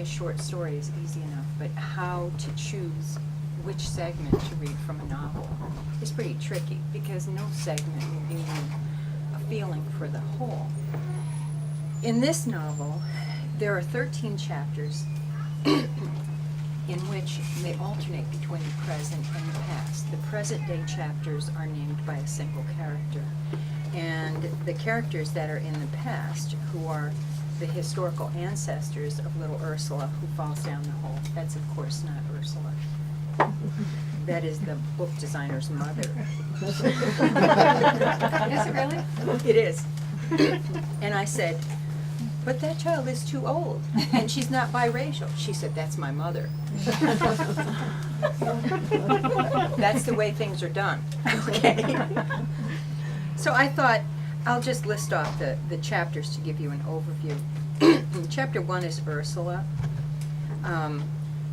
short story is easy enough, but how to choose which segment to read from a novel is pretty tricky, because no segment will give you a feeling for the whole. In this novel, there are 13 chapters in which they alternate between the present and the past. The present day chapters are named by a single character, and the characters that are in the past, who are the historical ancestors of little Ursula who falls down the hole. That's of course not Ursula. That is the book designer's mother. Is it really? It is. And I said, but that child is too old, and she's not biracial. She said, that's my mother. That's the way things are done, okay? So I thought, I'll just list off the chapters to give you an overview. Chapter 1 is Ursula.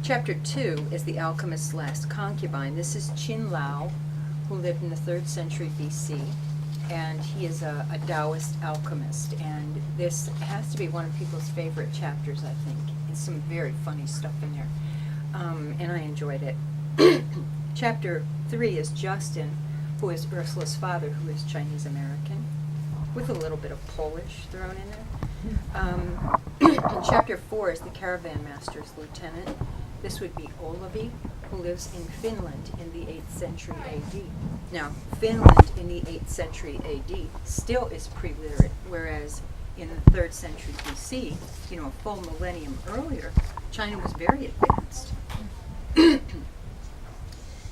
Chapter 2 is the alchemist's last concubine. This is Qin Lao, who lived in the 3rd century B.C., and he is a Taoist alchemist, and this has to be one of people's favorite chapters, I think. It's some very funny stuff in there, and I enjoyed it. Chapter 3 is Justin, who is Ursula's father, who is Chinese American, with a little bit of Polish thrown in there. Chapter 4 is the caravan master's lieutenant. This would be Olavi, who lives in Finland in the 8th century A.D. Now, Finland in the 8th century A.D. still is pre-literate, whereas in the 3rd century B.C., you know, a full millennium earlier, China was very advanced.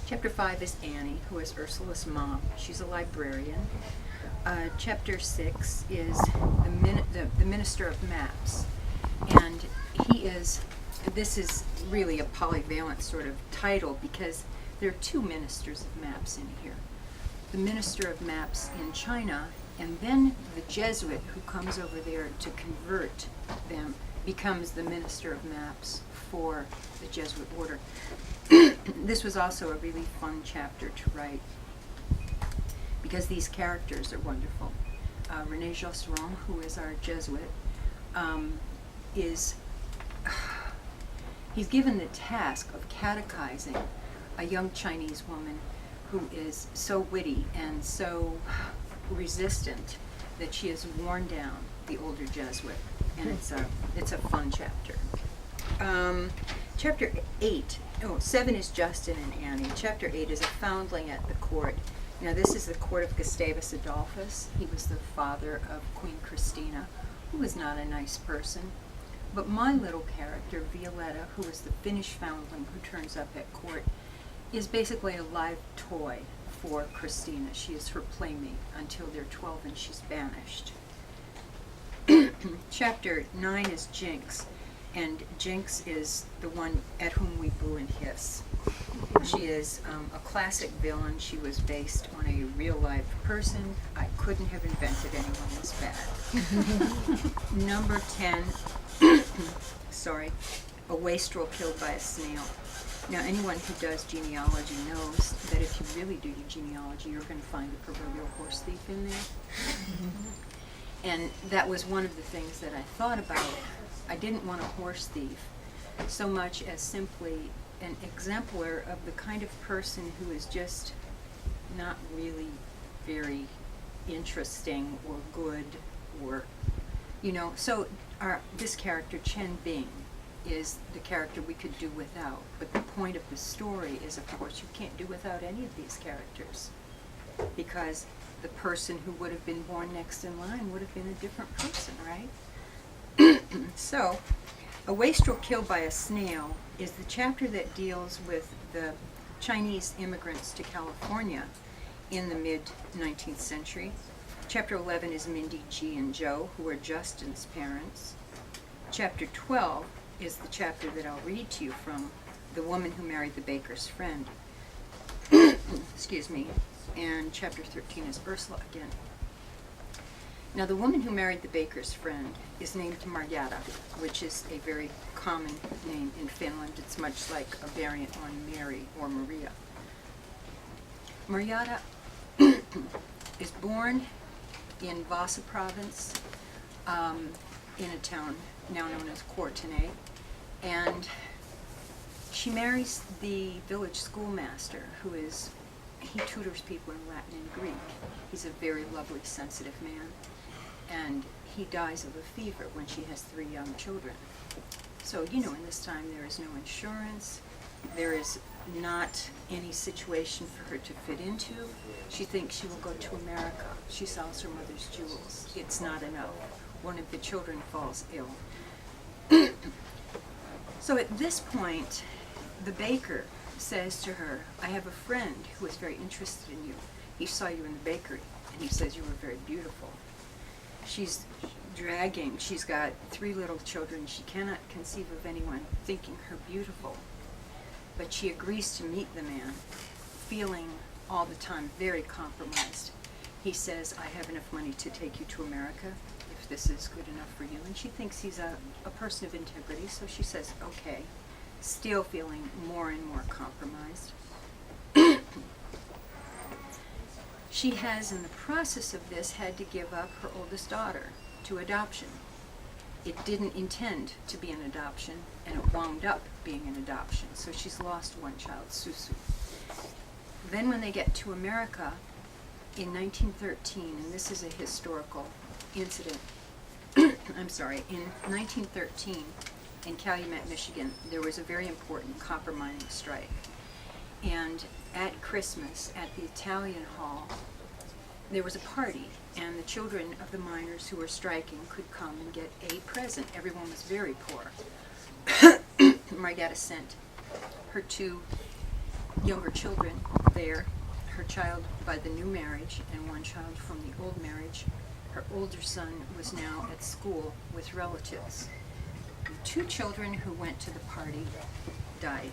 Chapter 5 is Annie, who is Ursula's mom. She's a librarian. Chapter 6 is the Minister of Maps, and this is really a polyvalent sort of title, because there are two ministers of maps in here. The Minister of Maps in China, and then the Jesuit who comes over there to convert them becomes the Minister of Maps for the Jesuit order. This was also a really fun chapter to write, because these characters are wonderful. René Josserand, who is our Jesuit, he's given the task of catechizing a young Chinese woman who is so witty and so resistant that she has worn down the older Jesuit, and it's a fun chapter. Chapter 7 is Justin and Annie. Chapter 8 is a foundling at the court. Now this is the court of Gustavus Adolphus. He was the father of Queen Christina, who was not a nice person. But my little character, Violetta, who is the Finnish foundling who turns up at court, is basically a live toy for Christina. She is her playmate until they're 12 and she's banished. Chapter 9 is Jinx, and Jinx is the one at whom we boo and hiss. She is a classic villain. She was based on a real life person. I couldn't have invented anyone this bad. Number 10, a wastrel killed by a snail. Now anyone who does genealogy knows that if you really do your genealogy, you're going to find a proverbial horse thief in there. And that was one of the things that I thought about. I didn't want a horse thief so much as simply an exemplar of the kind of person who is just not really very interesting or good, or, you know. So this character, Chen Bing, is the character we could do without. But the point of the story is, of course, you can't do without any of these characters, because the person who would have been born next in line would have been a different person, right? So, A Wastrel Killed by a Snail is the chapter that deals with the Chinese immigrants to California in the mid-19th century. Chapter 11 is Mindy, G, and Joe, who are Justin's parents. Chapter 12 is the chapter that I'll read to you from, The Woman Who Married the Baker's Friend. Excuse me. And chapter 13 is Ursula again. Now, The Woman Who Married the Baker's Friend is named Marjata, which is a very common name in Finland. It's much like a variant on Mary or Maria. Marjata is born in Vasa province, in a town now known as Courtenay, And she marries the village schoolmaster, he tutors people in Latin and Greek. He's a very lovely, sensitive man. And he dies of a fever when she has 3 young children. So, in this time there is no insurance. There is not any situation for her to fit into. She thinks she will go to America. She sells her mother's jewels. It's not enough. One of the children falls ill. So at this point, the baker says to her, I have a friend who is very interested in you. He saw you in the bakery, and he says you were very beautiful. She's dragging. She's got 3 little children. She cannot conceive of anyone thinking her beautiful. But she agrees to meet the man, feeling all the time very compromised. He says, I have enough money to take you to America, if this is good enough for you. And she thinks he's a person of integrity, so she says, okay, still feeling more and more compromised. She has, in the process of this, had to give up her oldest daughter to adoption. It didn't intend to be an adoption, and it wound up being an adoption. So she's lost one child, Susu. Then when they get to America in 1913, and this is a historical incident, I'm sorry, in 1913 in Calumet, Michigan, there was a very important copper mining strike. And at Christmas, at the Italian Hall, there was a party, and the children of the miners who were striking could come and get a present. Everyone was very poor. Marietta sent her 2 younger children there, her child by the new marriage and one child from the old marriage. Her older son was now at school with relatives. The 2 children who went to the party died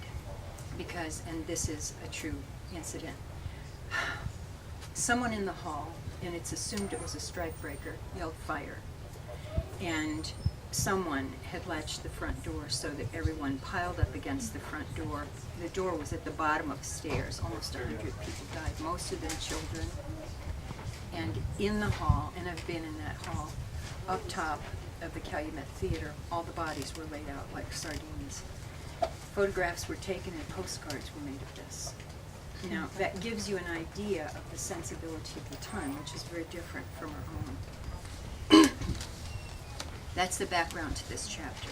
because, and this is a true incident, someone in the hall, and it's assumed it was a strikebreaker, yelled fire. And someone had latched the front door so that everyone piled up against the front door. The door was at the bottom of the stairs. Almost 100 people died, most of them children. And in the hall, and I've been in that hall, up top of the Calumet Theater, all the bodies were laid out like sardines. Photographs were taken and postcards were made of this. Now, that gives you an idea of the sensibility of the time, which is very different from our own. That's the background to this chapter.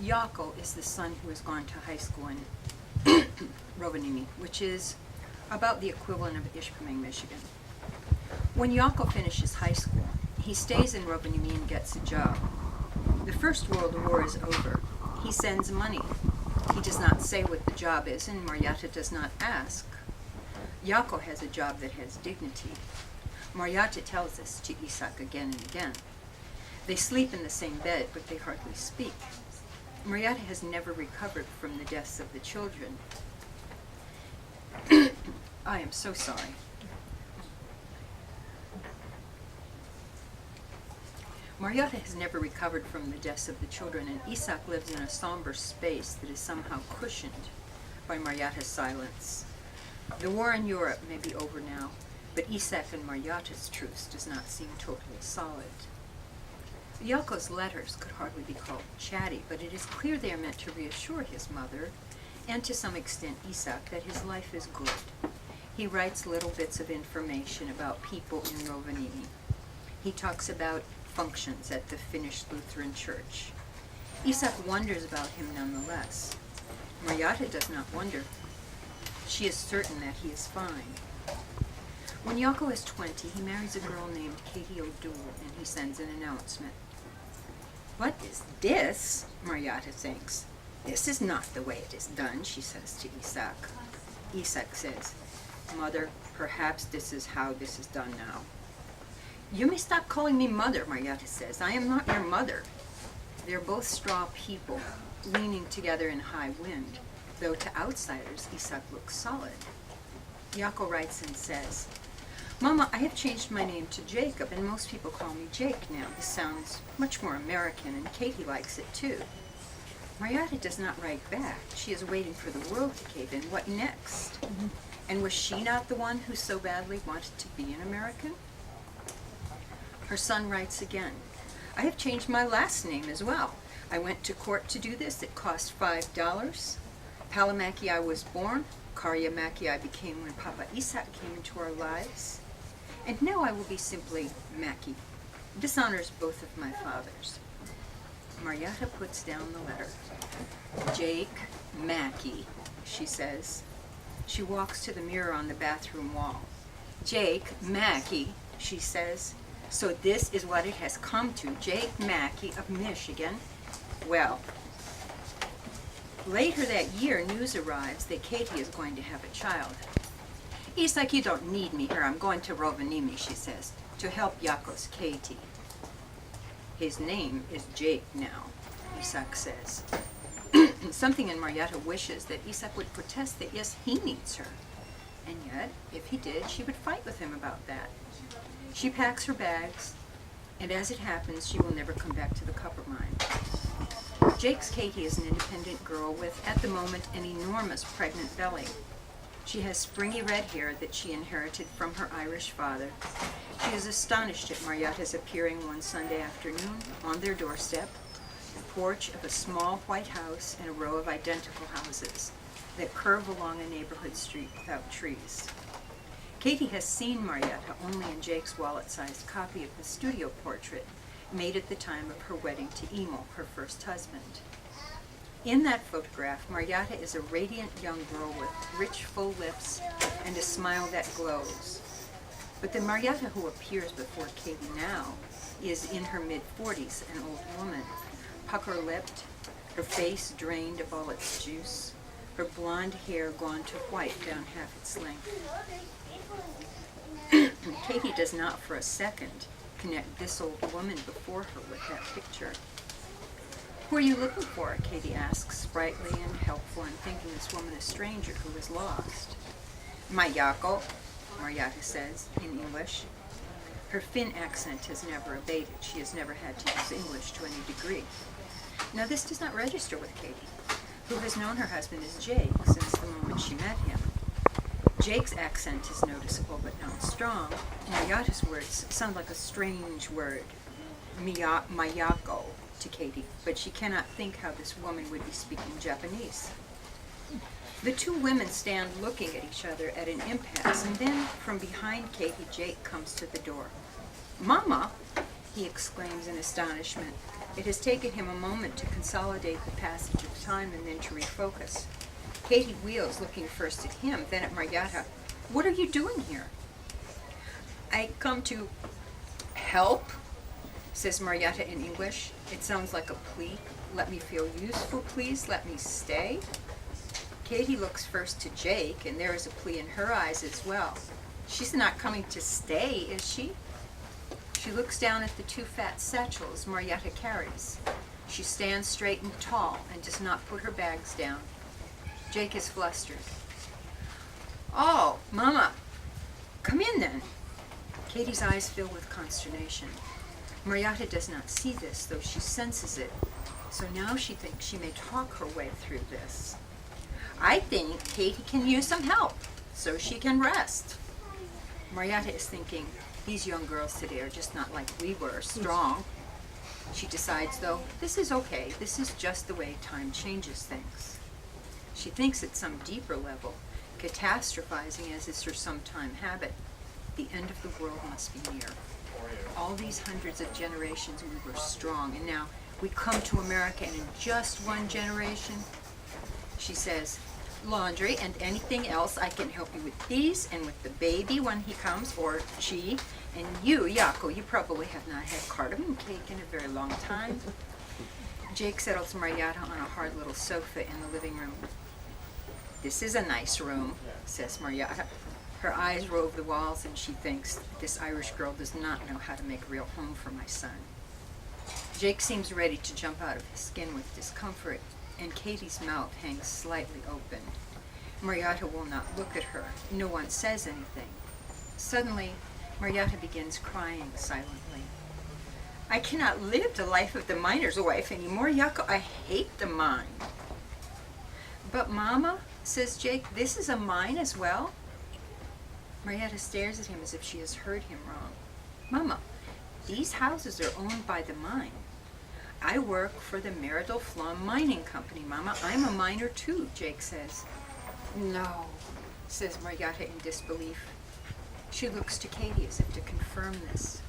Jaakko is the son who has gone to high school in Rovaniemi, which is about the equivalent of Ishpeming, Michigan. When Jaakko finishes high school, he stays in Rovaniemi and gets a job. The First World War is over. He sends money. He does not say what the job is, and Marietta does not ask. Jaakko has a job that has dignity. Marietta tells this to Isak again and again. They sleep in the same bed, but they hardly speak. Marietta has never recovered from the deaths of the children. I am so sorry. Marietta has never recovered from the deaths of the children, and Isak lives in a somber space that is somehow cushioned by Marietta's silence. The war in Europe may be over now, but Isak and Marietta's truce does not seem totally solid. Jaakko's letters could hardly be called chatty, but it is clear they are meant to reassure his mother, and to some extent Isak, that his life is good. He writes little bits of information about people in Rovaniemi. He talks about functions at the Finnish Lutheran Church. Isak wonders about him nonetheless. Marietta does not wonder. She is certain that he is fine. When Jaakko is 20, he marries a girl named Katie O'Doul, and he sends an announcement. What is this? Marietta thinks. This is not the way it is done, she says to Isak. Isak says, Mother, perhaps this is how this is done now. You may stop calling me mother, Marietta says. I am not your mother. They're both straw people, leaning together in high wind, though to outsiders, Isak looks solid. Jaakko writes and says, Mama, I have changed my name to Jacob, and most people call me Jake now. This sounds much more American, and Katie likes it too. Marietta does not write back. She is waiting for the world to cave in. What next? And was she not the one who so badly wanted to be an American? Her son writes again. I have changed my last name as well. I went to court to do this. It cost $5. Palamaki I was born. Karyamaki I became when Papa Isak came into our lives. And now I will be simply Maki. This honors both of my fathers. Marietta puts down the letter. Jake Maki, she says. She walks to the mirror on the bathroom wall. Jake Maki, she says. So this is what it has come to. Jake Maki of Michigan. Well, later that year, news arrives that Katie is going to have a child. Isak, you don't need me here. I'm going to Rovaniemi, she says, to help Jaakko's Katie. His name is Jake now, Isak says. Something in Marietta wishes that Isak would protest that yes, he needs her. And yet, if he did, she would fight with him about that. She packs her bags, and as it happens, she will never come back to the copper mine. Jake's Katie is an independent girl with, at the moment, an enormous pregnant belly. She has springy red hair that she inherited from her Irish father. She is astonished at Marietta's appearing one Sunday afternoon on their doorstep, the porch of a small white house and a row of identical houses that curve along a neighborhood street without trees. Katie has seen Marietta only in Jake's wallet-sized copy of the studio portrait made at the time of her wedding to Emil, her first husband. In that photograph, Marietta is a radiant young girl with rich, full lips and a smile that glows. But the Marietta who appears before Katie now is in her mid-40s, an old woman, pucker-lipped, her face drained of all its juice, her blonde hair gone to white down half its length. Katie does not for a second connect this old woman before her with that picture. Who are you looking for? Katie asks, sprightly and helpful, and thinking this woman a stranger who is lost. My Jaakko, Marietta says in English. Her Finn accent has never abated. She has never had to use English to any degree. Now this does not register with Katie, who has known her husband as Jake since the moment she met him. Jake's accent is noticeable but not strong. Marietta's words sound like a strange word, Mayako, to Katie, but she cannot think how this woman would be speaking Japanese. The two women stand looking at each other at an impasse, and then from behind Katie, Jake comes to the door. Mama, he exclaims in astonishment. It has taken him a moment to consolidate the passage of time and then to refocus. Katie wheels, looking first at him, then at Marietta. What are you doing here? I come to help, says Marietta in English. It sounds like a plea. Let me feel useful, please. Let me stay. Katie looks first to Jake, and there is a plea in her eyes as well. She's not coming to stay, is she? She looks down at the two fat satchels Marietta carries. She stands straight and tall and does not put her bags down. Jake is flustered. Oh, Mama, come in then. Katie's eyes fill with consternation. Marietta does not see this, though she senses it. So now she thinks she may talk her way through this. I think Katie can use some help, so she can rest. Marietta is thinking, these young girls today are just not like we were, strong. She decides, though, this is okay. This is just the way time changes things. She thinks at some deeper level, catastrophizing as is her sometime habit, the end of the world must be near. All these hundreds of generations we were strong, and now we come to America, and in just one generation, she says, laundry and anything else, I can help you with these and with the baby when he comes, or she. And you, Jaakko, you probably have not had cardamom cake in a very long time. Jake settles Marietta on a hard little sofa in the living room. This is a nice room, says Marietta. Her eyes rove the walls, and she thinks, this Irish girl does not know how to make a real home for my son. Jake seems ready to jump out of his skin with discomfort, and Katie's mouth hangs slightly open. Marietta will not look at her. No one says anything. Suddenly, Marietta begins crying silently. I cannot live the life of the miner's wife anymore, Jaakko. I hate the mine. But Mama, says Jake, this is a mine as well? Marietta stares at him as if she has heard him wrong. Mama, These houses are owned by the mine. I work for the Meridol Flom Mining Company, Mama. I'm a miner too, Jake says. No, says Marietta in disbelief. She looks to Katie as if to confirm this.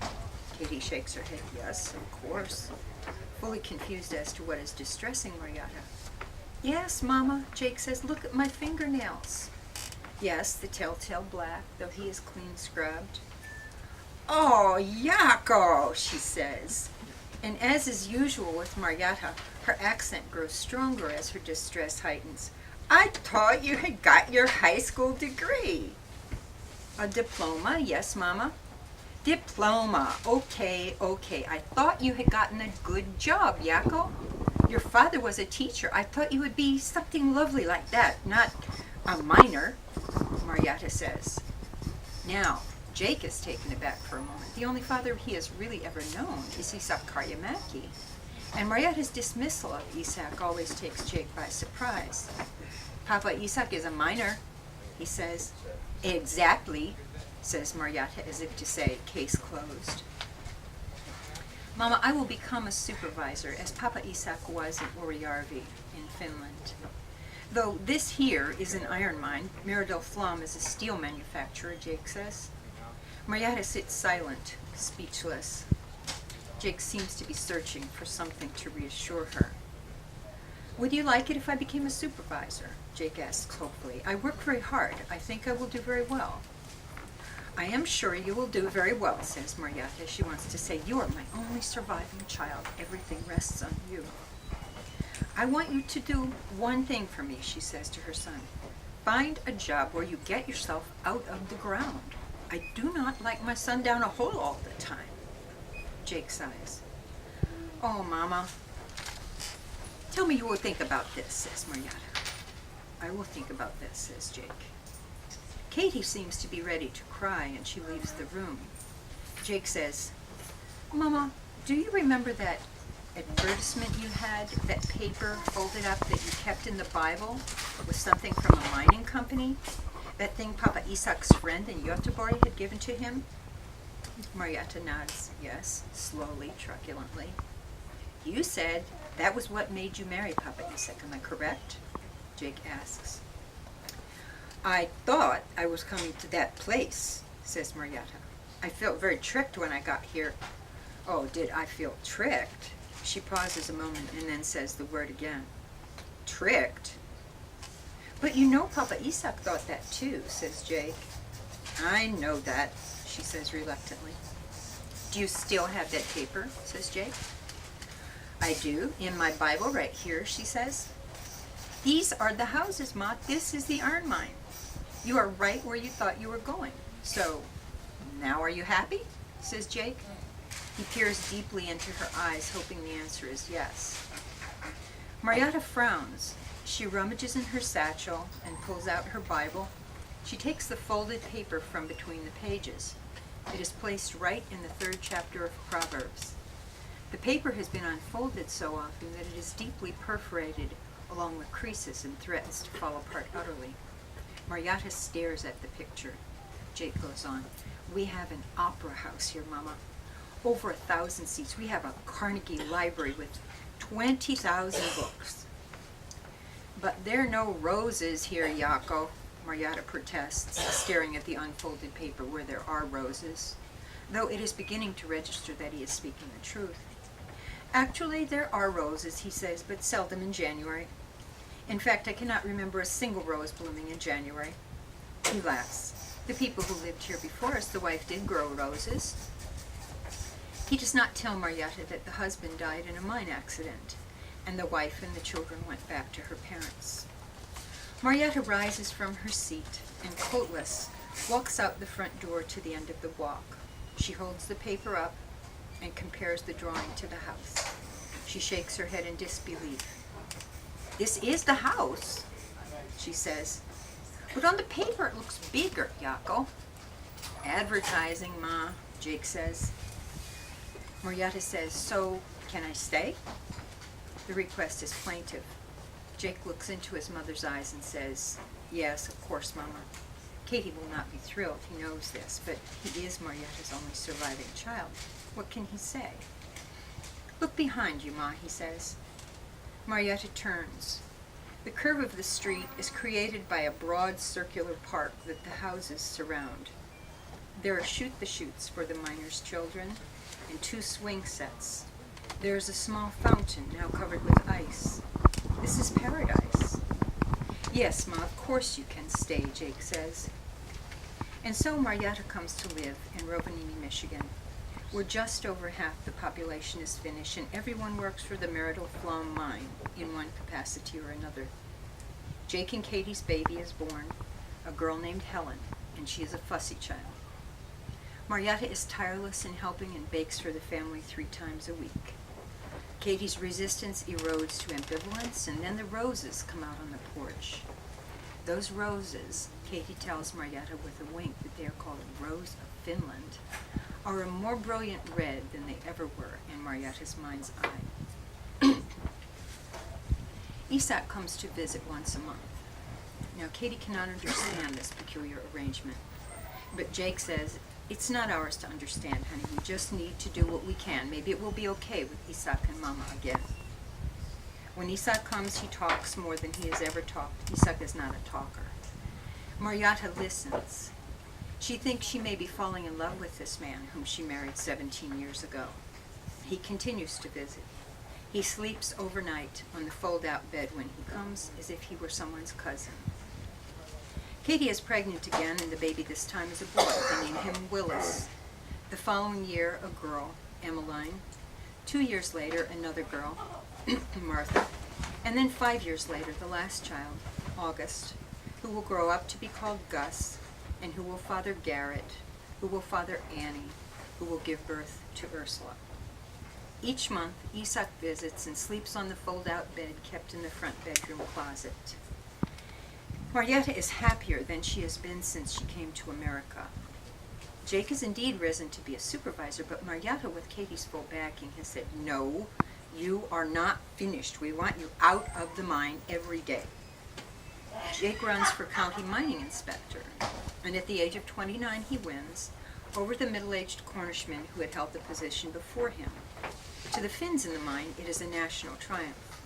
Katie shakes her head. Yes, of course, fully confused as to what is distressing Marietta. Yes, Mama, Jake says, look at my fingernails. Yes, the telltale black, though he is clean scrubbed. Oh, Jaco, she says. And as is usual with Marietta, her accent grows stronger as her distress heightens. I thought you had got your high school degree. A diploma, yes, Mama. Diploma, okay. I thought you had gotten a good job, Jaco. Your father was a teacher. I thought you would be something lovely like that, not a miner, Marietta says. Now, Jake is taken aback for a moment. The only father he has really ever known is Jake Maki. And Marietta's dismissal of Isak always takes Jake by surprise. Papa Isak is a miner, he says. Exactly, says Marietta as if to say, case closed. Mama, I will become a supervisor as Papa Isak was in Orjärvi in Finland. Though this here is an iron mine, Meridol Flom is a steel manufacturer, Jake says. Marietta sits silent, speechless. Jake seems to be searching for something to reassure her. Would you like it if I became a supervisor? Jake asks hopefully. I work very hard. I think I will do very well. I am sure you will do very well, says Marietta. She wants to say, you are my only surviving child. Everything rests on you. I want you to do one thing for me, she says to her son. Find a job where you get yourself out of the ground. I do not like my son down a hole all the time. Jake sighs. Oh, Mama. Tell me you will think about this, says Marietta. I will think about this, says Jake. Katie seems to be ready to cry, and she leaves the room. Jake says, Mama, do you remember that advertisement you had, that paper folded up that you kept in the Bible with something from a mining company? That thing Papa Isak's friend in Göteborg had given to him? Marietta nods, yes, slowly, truculently. You said that was what made you marry Papa Isak, am I correct? Jake asks. I thought I was coming to that place, says Marietta. I felt very tricked when I got here. Oh, did I feel tricked? She pauses a moment and then says the word again. Tricked? But you know Papa Isak thought that too, says Jake. I know that, she says reluctantly. Do you still have that paper, says Jake. I do, in my Bible right here, she says. These are the houses, Ma. This is the iron mine. You are right where you thought you were going. So, now are you happy? Says Jake. He peers deeply into her eyes, hoping the answer is yes. Marietta frowns. She rummages in her satchel and pulls out her Bible. She takes the folded paper from between the pages. It is placed right in the 3rd chapter of Proverbs. The paper has been unfolded so often that it is deeply perforated along with creases and threats to fall apart utterly. Marietta stares at the picture. Jake goes on. We have an opera house here, Mama. Over 1,000 seats. We have a Carnegie library with 20,000 books. But there are no roses here, Jaco, Marietta protests, staring at the unfolded paper where there are roses, though it is beginning to register that he is speaking the truth. Actually, there are roses, he says, but seldom in January. In fact, I cannot remember a single rose blooming in January. He laughs. The people who lived here before us, the wife did grow roses. He does not tell Marietta that the husband died in a mine accident, and the wife and the children went back to her parents. Marietta rises from her seat and, coatless, walks out the front door to the end of the walk. She holds the paper up and compares the drawing to the house. She shakes her head in disbelief. This is the house, she says. But on the paper it looks bigger, Jaco. Advertising, Ma, Jake says. Marietta says, so can I stay? The request is plaintive. Jake looks into his mother's eyes and says, yes, of course, Mama. Katie will not be thrilled, he knows this, but he is Marietta's only surviving child. What can he say? "Look behind you, Ma," he says. Marietta turns. The curve of the street is created by a broad circular park that the houses surround. There are shoot-the-chutes for the miners' children and 2 swing sets. There is a small fountain now covered with ice. This is paradise. "Yes, Ma, of course you can stay," Jake says. And so Marietta comes to live in Rovaniemi, Michigan, where just over half the population is Finnish and everyone works for the Marital Flom mine in one capacity or another. Jake and Katie's baby is born, a girl named Helen, and she is a fussy child. Marietta is tireless in helping and bakes for the family 3 times a week. Katie's resistance erodes to ambivalence, and then the roses come out on the porch. Those roses, Katie tells Marietta with a wink that they are called Rose of Finland, are a more brilliant red than they ever were in Marietta's mind's eye. Isak comes to visit once a month. Now, Katie cannot understand this peculiar arrangement, but Jake says, "It's not ours to understand, honey. We just need to do what we can. Maybe it will be okay with Isak and Mama again." When Isak comes, he talks more than he has ever talked. Isak is not a talker. Marietta listens. She thinks she may be falling in love with this man whom she married 17 years ago. He continues to visit. He sleeps overnight on the fold-out bed when he comes, as if he were someone's cousin. Katie is pregnant again, and the baby this time is a boy. They name him Willis. The following year, a girl, Emmeline. 2 years later, another girl, Martha. And then 5 years later, the last child, August, who will grow up to be called Gus, and who will father Garrett, who will father Annie, who will give birth to Ursula. Each month, Isak visits and sleeps on the fold-out bed kept in the front bedroom closet. Marietta is happier than she has been since she came to America. Jake has indeed risen to be a supervisor, but Marietta, with Katie's full backing, has said, "No, you are not finished. We want you out of the mine every day." Jake runs for county mining inspector, and at the age of 29 he wins over the middle-aged Cornishman who had held the position before him. To the Finns in the mine, it is a national triumph.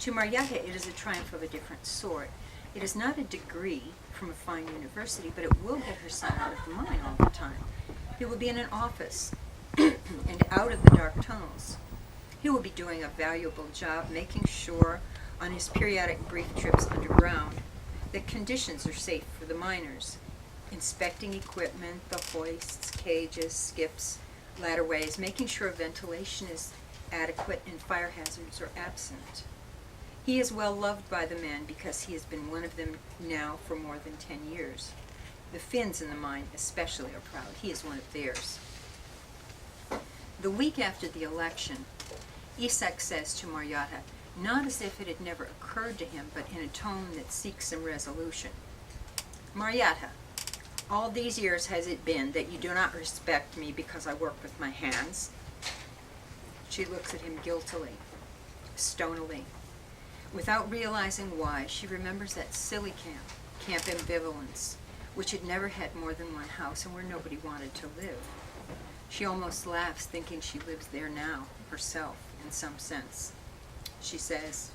To Marietta, it is a triumph of a different sort. It is not a degree from a fine university, but it will get her son out of the mine all the time. He will be in an office and out of the dark tunnels. He will be doing a valuable job making sure, on his periodic brief trips underground, that conditions are safe for the miners, inspecting equipment, the hoists, cages, skips, ladderways, making sure ventilation is adequate and fire hazards are absent. He is well loved by the men because he has been one of them now for more than 10 years. The Finns in the mine especially are proud. He is one of theirs. The week after the election, Isak says to Marietta, not as if it had never occurred to him, but in a tone that seeks some resolution, "Marietta, all these years has it been that you do not respect me because I work with my hands?" She looks at him guiltily, stonily. Without realizing why, she remembers that silly Camp Ambivalence, which had never had more than one house and where nobody wanted to live. She almost laughs, thinking she lives there now, herself, in some sense. She says,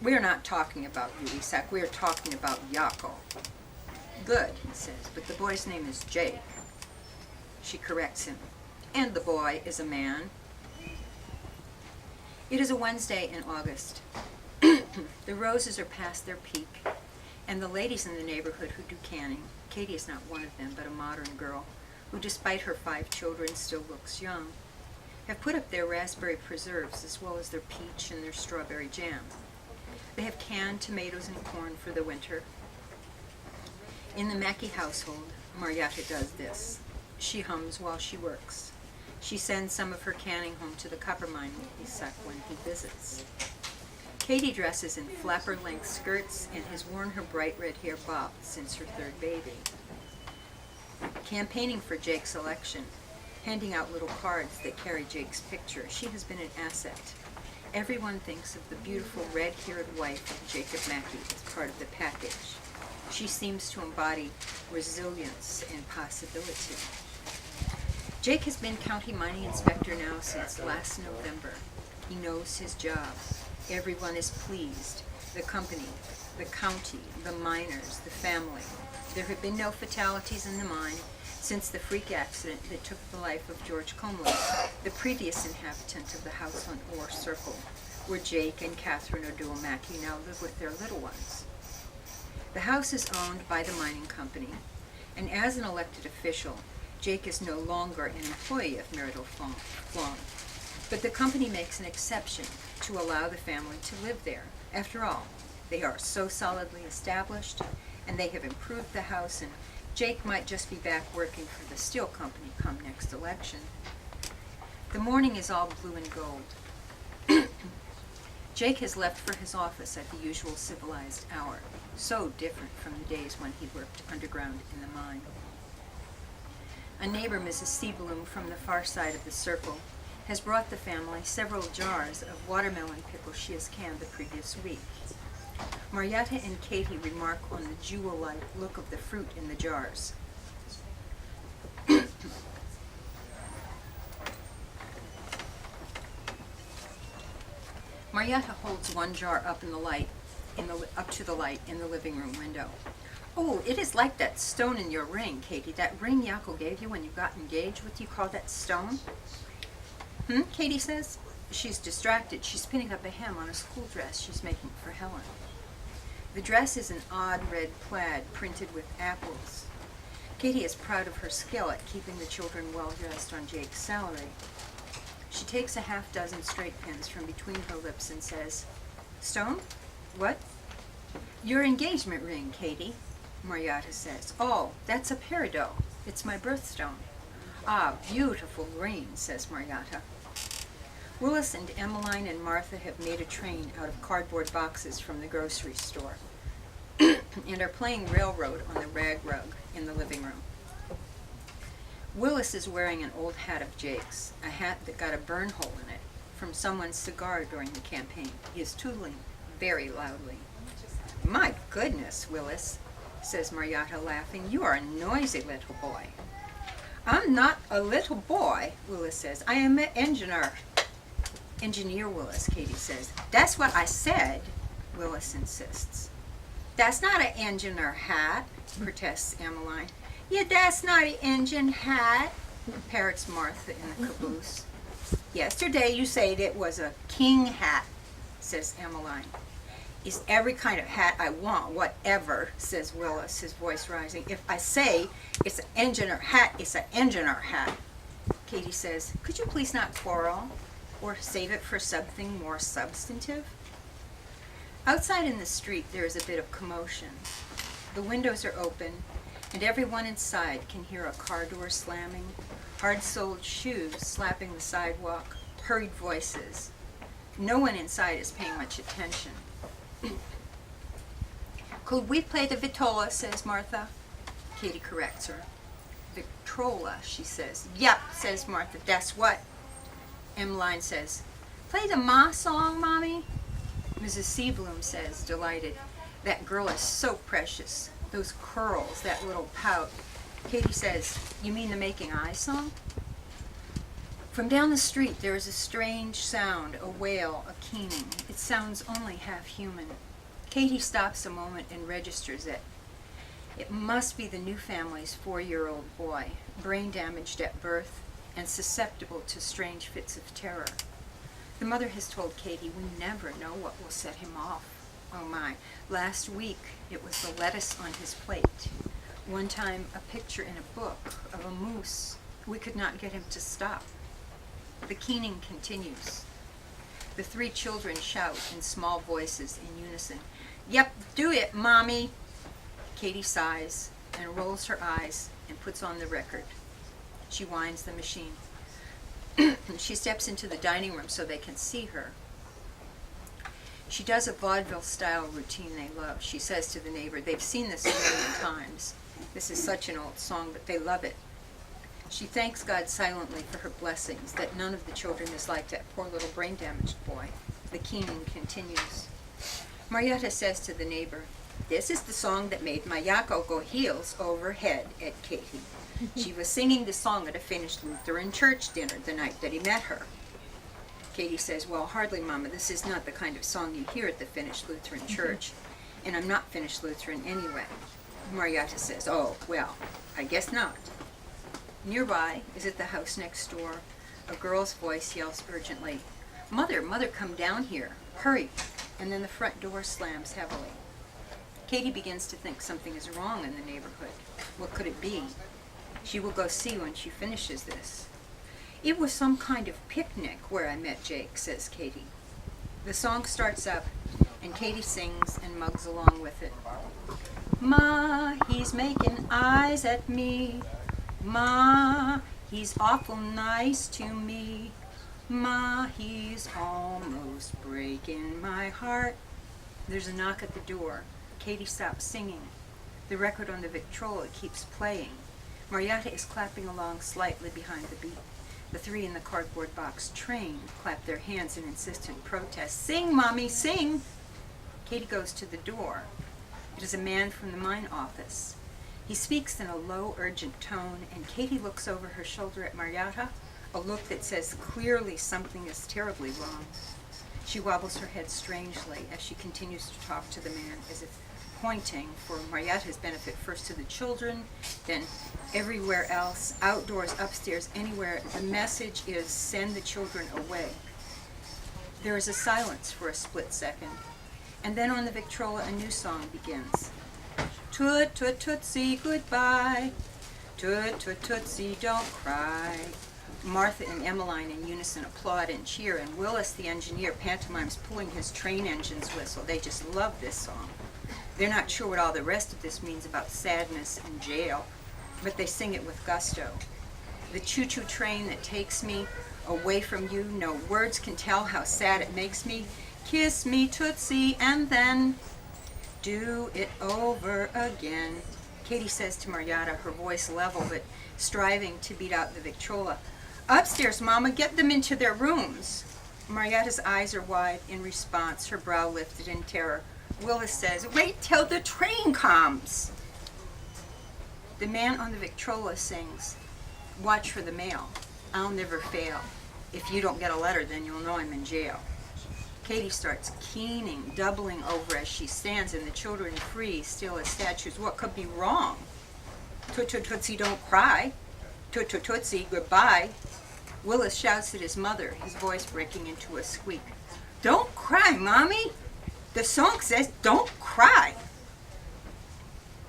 "We are not talking about you, Isak. We are talking about Jaakko." "Good," he says, "but the boy's name is Jake." She corrects him. "And the boy is a man." It is a Wednesday in August. The roses are past their peak, and the ladies in the neighborhood who do canning, Katie is not one of them, but a modern girl, who despite her 5 children still looks young, have put up their raspberry preserves as well as their peach and their strawberry jam. They have canned tomatoes and corn for the winter. In the Maki household, Marietta does this. She hums while she works. She sends some of her canning home to the copper mine with Isak when he visits. Katie dresses in flapper-length skirts and has worn her bright red hair bobbed since her 3rd baby. Campaigning for Jake's election, handing out little cards that carry Jake's picture, she has been an asset. Everyone thinks of the beautiful red-haired wife of Jacob Maki as part of the package. She seems to embody resilience and possibility. Jake has been county mining inspector now since last November. He knows his job. Everyone is pleased. The company, the county, the miners, the family. There have been no fatalities in the mine since the freak accident that took the life of George Comley, the previous inhabitant of the house on Orr Circle, where Jake and Catherine Ursula Maki now live with their little ones. The house is owned by the mining company, and as an elected official, Jake is no longer an employee of Merital Wong, but the company makes an exception to allow the family to live there. After all, they are so solidly established, and they have improved the house, and Jake might just be back working for the steel company come next election. The morning is all blue and gold. Jake has left for his office at the usual civilized hour, so different from the days when he worked underground in the mine. A neighbor, Mrs. Seabloom, from the far side of the circle, has brought the family several jars of watermelon pickles she has canned the previous week. Marietta and Katie remark on the jewel-like look of the fruit in the jars. Marietta holds one jar up to the light in the living room window. Oh, it is like that stone in your ring, Katie. That ring Yako gave you when you got engaged. What do you call that stone? Katie says. She's distracted. She's pinning up a hem on a school dress she's making for Helen. The dress is an odd red plaid printed with apples. Katie is proud of her skill at keeping the children well dressed on Jake's salary. She takes a half-dozen straight pins from between her lips and says, "Stone? What?" "Your engagement ring, Katie," Marietta says. "Oh, that's a peridot. It's my birthstone." "Ah, beautiful green," says Marietta. Willis and Emmeline and Martha have made a train out of cardboard boxes from the grocery store and are playing railroad on the rag rug in the living room. Willis is wearing an old hat of Jake's, a hat that got a burn hole in it from someone's cigar during the campaign. He is tootling very loudly. "My goodness, Willis," says Marietta, laughing. "You are a noisy little boy." "I'm not a little boy," Willis says. "I am an engineer." "Engineer, Willis," Katie says. "That's what I said," Willis insists. "That's not an engineer hat," protests Emmeline. "Yeah, that's not an engine hat," parrots Martha in the caboose. "Yesterday you said it was a king hat," says Emmeline. "It's every kind of hat I want, whatever," says Willis, his voice rising. "If I say it's an engineer hat, it's an engineer hat." Katie says, "Could you please not quarrel? Or save it for something more substantive?" Outside in the street there is a bit of commotion. The windows are open, and everyone inside can hear a car door slamming, hard-soled shoes slapping the sidewalk, hurried voices. No one inside is paying much attention. "Could we play the vitola?" says Martha. Katie corrects her. "Victrola," she says. "Yep," says Martha. "That's what." Emmeline says, "Play the Ma song, Mommy." Mrs. Seabloom says, delighted, "That girl is so precious. Those curls, that little pout." Katie says, "You mean the Making Eyes song?" From down the street there is a strange sound, a wail, a keening. It sounds only half human. Katie stops a moment and registers it. It must be the new family's 4-year-old boy, brain damaged at birth and susceptible to strange fits of terror. The mother has told Katie, "We never know what will set him off." Oh my, last week it was the lettuce on his plate. One time a picture in a book of a moose. We could not get him to stop. The keening continues. The 3 children shout in small voices in unison, "Yep, do it, Mommy." Katie sighs and rolls her eyes and puts on the record. She winds the machine. She steps into the dining room so they can see her. She does a vaudeville-style routine they love. She says to the neighbor, "They've seen this a million times. This is such an old song, but they love it." She thanks God silently for her blessings, that none of the children is like that poor little brain-damaged boy. The keening continues. Marietta says to the neighbor, This is the song that made Mayako go heels over head at Katie. She was singing the song at a Finnish Lutheran church dinner the night that he met her. Katie says, well, hardly, Mama. This is not the kind of song you hear at the Finnish Lutheran church, and I'm not Finnish Lutheran anyway. Marietta says, oh, well, I guess not. Nearby is at the house next door. A girl's voice yells urgently, Mother, Mother, come down here. Hurry. And then the front door slams heavily. Katie begins to think something is wrong in the neighborhood. What could it be? She will go see when she finishes this. It was some kind of picnic where I met Jake, says Katie. The song starts up, and Katie sings and mugs along with it. Ma, he's making eyes at me. Ma, he's awful nice to me. Ma, he's almost breaking my heart. There's a knock at the door. Katie stops singing. The record on the Victrola keeps playing. Marietta is clapping along slightly behind the beat. The three in the cardboard box train clap their hands in insistent protest. Sing, Mommy, sing! Katie goes to the door. It is a man from the mine office. He speaks in a low, urgent tone, and Katie looks over her shoulder at Marietta, a look that says clearly something is terribly wrong. She wobbles her head strangely as she continues to talk to the man, as if pointing for Marietta's benefit first to the children, then everywhere else, outdoors, upstairs, anywhere. The message is send the children away. There is a silence for a split second, and then on the Victrola a new song begins. Toot toot tootsie goodbye, toot toot tootsie don't cry. Martha and Emmeline in unison applaud and cheer, and Willis, the engineer, pantomimes pulling his train engine's whistle. They just love this song. They're not sure what all the rest of this means about sadness and jail, but they sing it with gusto. The choo-choo train that takes me away from you, no words can tell how sad it makes me. Kiss me, Tootsie, and then do it over again. Katie says to Marietta, her voice level but striving to beat out the Victrola, upstairs, Mama, get them into their rooms. Marietta's eyes are wide in response, her brow lifted in terror. Willis says, wait till the train comes. The man on the Victrola sings, watch for the mail. I'll never fail. If you don't get a letter, then you'll know I'm in jail. Katie starts keening, doubling over as she stands, and the children freeze, still as statues. What could be wrong? Toot toot tootsie, don't cry. Toot toot tootsie, goodbye. Willis shouts at his mother, his voice breaking into a squeak. Don't cry, Mommy. The song says, don't cry.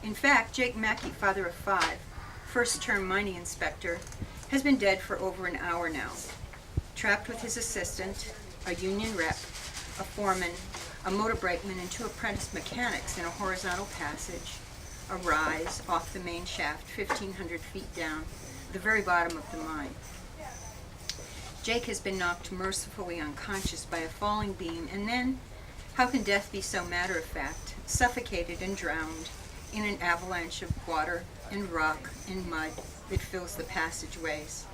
In fact, Jake Maki, father of 5, first-term mining inspector, has been dead for over an hour now. Trapped with his assistant, a union rep, a foreman, a motor brakeman, and 2 apprentice mechanics in a horizontal passage, a rise off the main shaft 1,500 feet down, the very bottom of the mine. Jake has been knocked mercifully unconscious by a falling beam, and then, how can death be so matter-of-fact, suffocated and drowned in an avalanche of water and rock and mud that fills the passageways?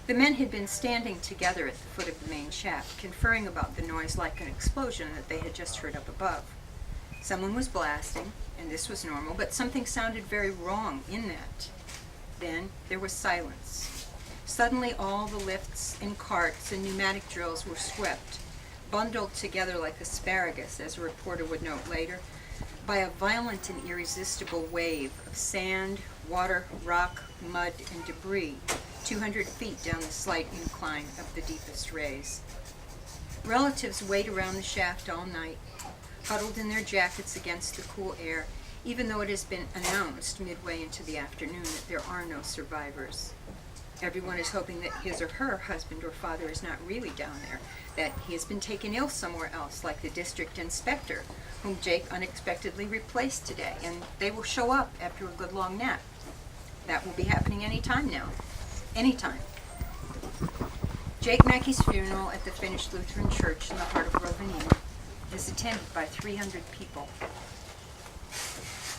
The men had been standing together at the foot of the main shaft, conferring about the noise like an explosion that they had just heard up above. Someone was blasting, and this was normal, but something sounded very wrong in that. Then there was silence. Suddenly all the lifts and carts and pneumatic drills were swept, bundled together like asparagus, as a reporter would note later, by a violent and irresistible wave of sand, water, rock, mud, and debris 200 feet down the slight incline of the deepest raise. Relatives wait around the shaft all night, huddled in their jackets against the cool air, even though it has been announced midway into the afternoon that there are no survivors. Everyone is hoping that his or her husband or father is not really down there, that he has been taken ill somewhere else, like the district inspector, whom Jake unexpectedly replaced today, and they will show up after a good long nap. That will be happening any time now. Anytime. Jake Maki's funeral at the Finnish Lutheran Church in the heart of Rovaniemi is attended by 300 people.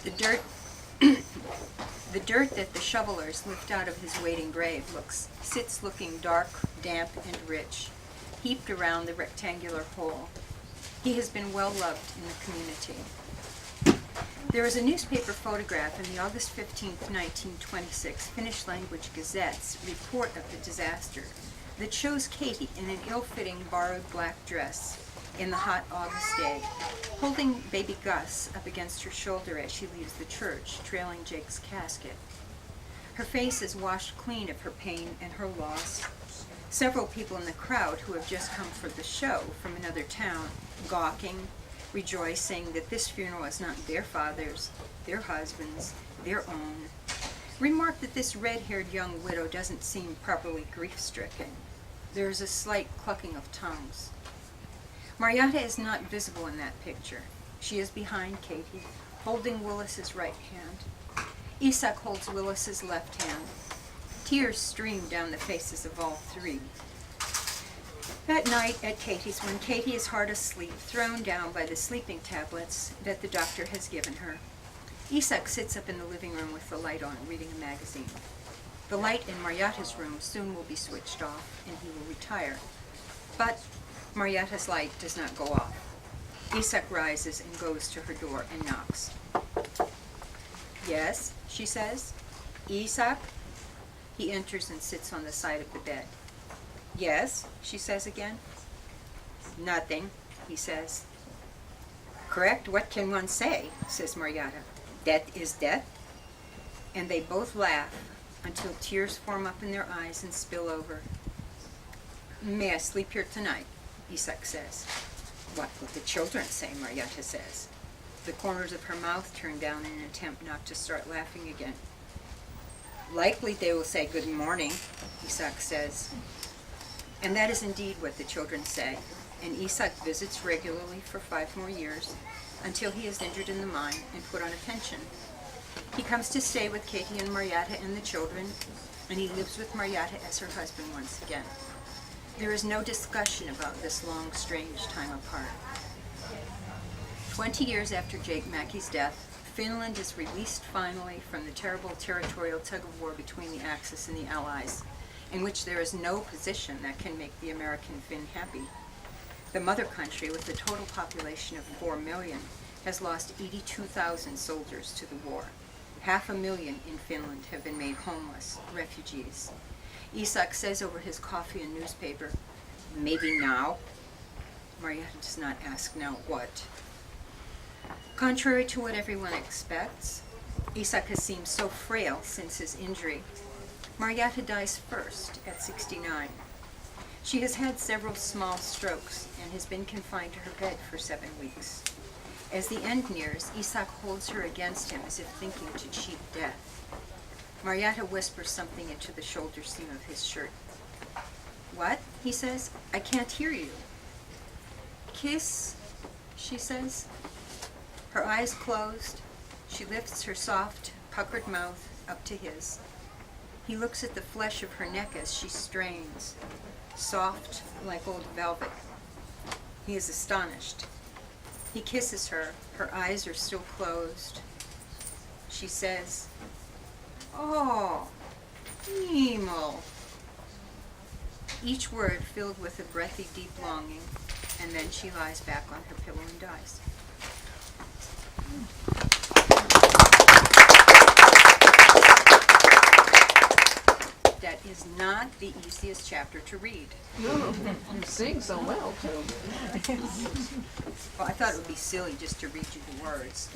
The dirt that the shovelers lift out of his waiting grave sits looking dark, damp, and rich, heaped around the rectangular hole. He has been well loved in the community. There is a newspaper photograph in the August 15th, 1926 Finnish language gazette's report of the disaster that shows Katie in an ill-fitting borrowed black dress in the hot August day, holding baby Gus up against her shoulder as she leaves the church, trailing Jake's casket. Her face is washed clean of her pain and her loss. Several people in the crowd who have just come for the show from another town, gawking, rejoicing that this funeral is not their father's, their husband's, their own, remark that this red-haired young widow doesn't seem properly grief-stricken. There is a slight clucking of tongues. Marietta is not visible in that picture. She is behind Katie, holding Willis's right hand. Isak holds Willis's left hand. Tears stream down the faces of all three. That night at Katie's, when Katie is hard asleep, thrown down by the sleeping tablets that the doctor has given her, Isak sits up in the living room with the light on, reading a magazine. The light in Marietta's room soon will be switched off, and he will retire. But Marietta's light does not go off. Isak rises and goes to her door and knocks. "Yes," she says. "Isak?" He enters and sits on the side of the bed. "Yes," she says again. "Nothing," he says. "Correct, what can one say?" says Marietta. "Death is death." And they both laugh until tears form up in their eyes and spill over. "May I sleep here tonight?" Isak says. "What will the children say?" Marietta says. The corners of her mouth turn down in an attempt not to start laughing again. "Likely they will say good morning," Isak says. And that is indeed what the children say, and Isak visits regularly for 5 more years, until he is injured in the mine and put on a pension. He comes to stay with Katie and Marietta and the children, and he lives with Marietta as her husband once again. There is no discussion about this long, strange time apart. 20 years after Jake Maki's death, Finland is released finally from the terrible territorial tug-of-war between the Axis and the Allies, in which there is no position that can make the American Finn happy. The mother country, with a total population of 4 million, has lost 82,000 soldiers to the war. 500,000 in Finland have been made homeless, refugees. Isak says over his coffee and newspaper, "Maybe now?" Marietta does not ask now what. Contrary to what everyone expects, Isak has seemed so frail since his injury. Marietta dies first at 69. She has had several small strokes and has been confined to her bed for 7 weeks. As the end nears, Isak holds her against him as if thinking to cheat death. Marietta whispers something into the shoulder seam of his shirt. "What?" he says. "I can't hear you." "Kiss," she says. Her eyes closed, she lifts her soft, puckered mouth up to his. He looks at the flesh of her neck as she strains, soft like old velvet. He is astonished. He kisses her. Her eyes are still closed. She says, "Oh, Emil." Each word filled with a breathy, deep longing, and then she lies back on her pillow and dies. That is not the easiest chapter to read. No, you sing so well, too. Well, I thought it would be silly just to read you the words.